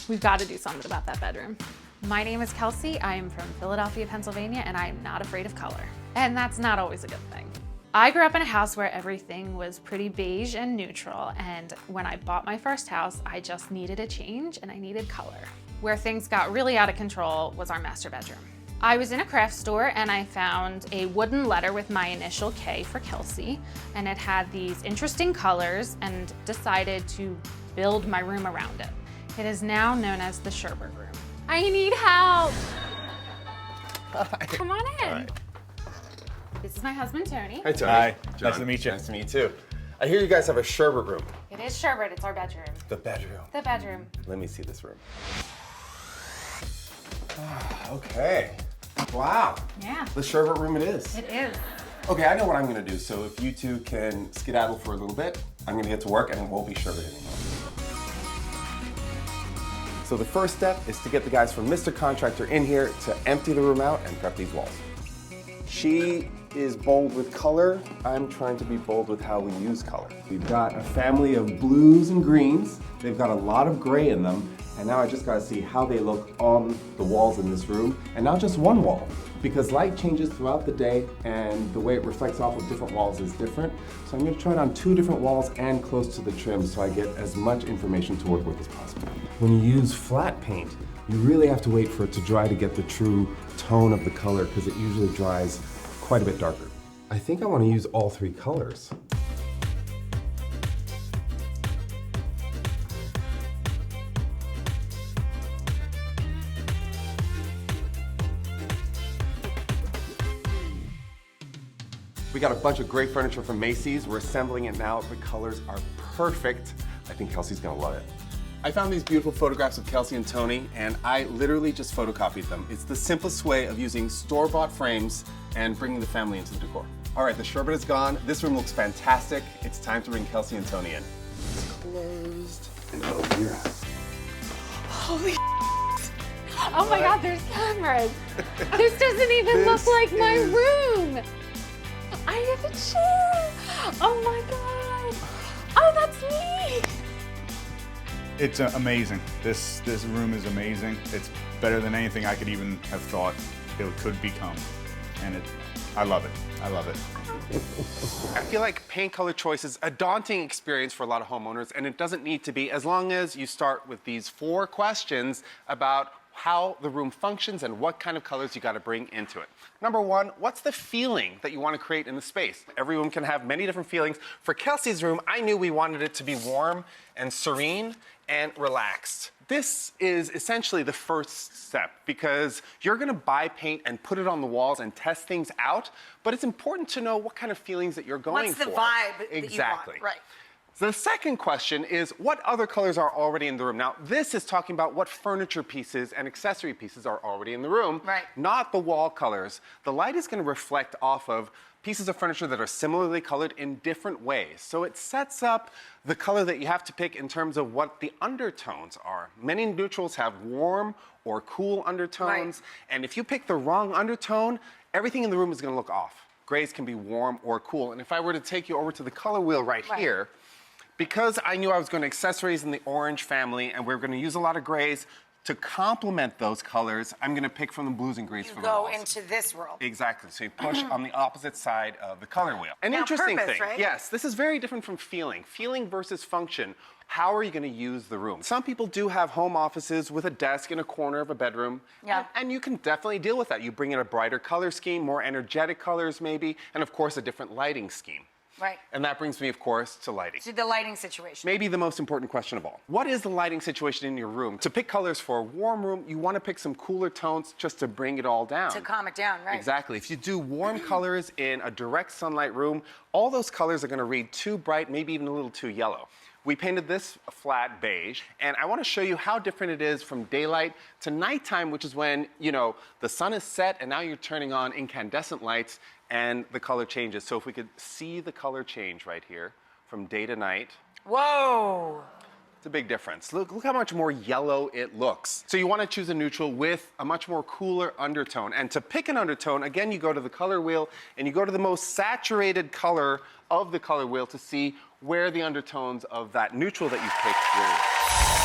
We've got to do something about that bedroom. My name is Kelsey. I am from Philadelphia, Pennsylvania, and I am not afraid of color. And that's not always a good thing. I grew up in a house where everything was pretty beige and neutral, and when I bought my first house, I just needed a change and I needed color. Where things got really out of control was our master bedroom. I was in a craft store and I found a wooden letter with my initial K for Kelsey, and it had these interesting colors, and decided to build my room around it. It is now known as the Sherbert room. I need help. Hi. Come on in. Hi. This is my husband, Tony. Hi, Tony. Hi. John. Nice to meet you. Nice to meet you too. I hear you guys have a sherbet room. It is Sherbert, it's our bedroom. The bedroom. The bedroom. Let me see this room. Okay. Wow. Yeah. The sherbet room it is. It is. Okay, I know what I'm gonna do. So if you two can skedaddle for a little bit, I'm gonna get to work and it won't be sherbet anymore. So the first step is to get the guys from Mr. Contractor in here to empty the room out and prep these walls. She is bold with color. I'm trying to be bold with how we use color. We've got a family of blues and greens. They've got a lot of gray in them. And now I just gotta see how they look on the walls in this room, and not just one wall, because light changes throughout the day and the way it reflects off of different walls is different. So I'm gonna try it on 2 different walls and close to the trim so I get as much information to work with as possible. When you use flat paint, you really have to wait for it to dry to get the true tone of the color, because it usually dries quite a bit darker. I think I wanna use all 3 colors. We got a bunch of great furniture from Macy's. We're assembling it now. The colors are perfect. I think Kelsey's gonna love it. I found these beautiful photographs of Kelsey and Tony, and I literally just photocopied them. It's the simplest way of using store-bought frames and bringing the family into the decor. All right, the sherbet is gone. This room looks fantastic. It's time to bring Kelsey and Tony in. It's closed. And over your house. Holy oh my God, there's cameras. This doesn't even look like my room. I have a chair. Oh my God. Oh, that's me. It's amazing. This room is amazing. It's better than anything I could even have thought it could become. And I love it. I love it. I feel like paint color choice is a daunting experience for a lot of homeowners, and it doesn't need to be, as long as you start with these 4 questions about how the room functions and what kind of colors you got to bring into it. Number 1, what's the feeling that you want to create in the space? Every room can have many different feelings. For Kelsey's room, I knew we wanted it to be warm and serene and relaxed. This is essentially the first step, because you're going to buy paint and put it on the walls and test things out, but it's important to know what kind of feelings that you're going for. What's the vibe that Exactly. you want? Right. So the second question is, what other colors are already in the room? Now, this is talking about what furniture pieces and accessory pieces are already in the room, Right. not the wall colors. The light is going to reflect off of pieces of furniture that are similarly colored in different ways. So it sets up the color that you have to pick in terms of what the undertones are. Many neutrals have warm or cool undertones, and if you pick the wrong undertone, everything in the room is going to look off. Grays can be warm or cool. And if I were to take you over to the color wheel right here, because I knew I was going to accessories in the orange family and we're going to use a lot of grays to complement those colors, I'm going to pick from the blues and greys You from the go walls. into this world. Exactly. So you push on the opposite side of the color wheel. An Now, interesting purpose, thing. right? Yes, this is very different from feeling. Feeling versus function. How are you going to use the room? Some people do have home offices with a desk in a corner of a bedroom. Yeah. And you can definitely deal with that. You bring in a brighter color scheme, more energetic colors maybe, and of course a different lighting scheme. Right. And that brings me, of course, to lighting. To the lighting situation. Maybe the most important question of all. What is the lighting situation in your room? To pick colors for a warm room, you want to pick some cooler tones just to bring it all down. To calm it down, right. Exactly. If you do warm colors in a direct sunlight room, all those colors are going to read too bright, maybe even a little too yellow. We painted this flat beige, and I want to show you how different it is from daylight to nighttime, which is when, you know, the sun is set and now you're turning on incandescent lights and the color changes. So if we could see the color change right here from day to night. Whoa. It's a big difference. Look how much more yellow it looks. So you want to choose a neutral with a much more cooler undertone. And to pick an undertone, again, you go to the color wheel and you go to the most saturated color of the color wheel to see where the undertones of that neutral that you picked were.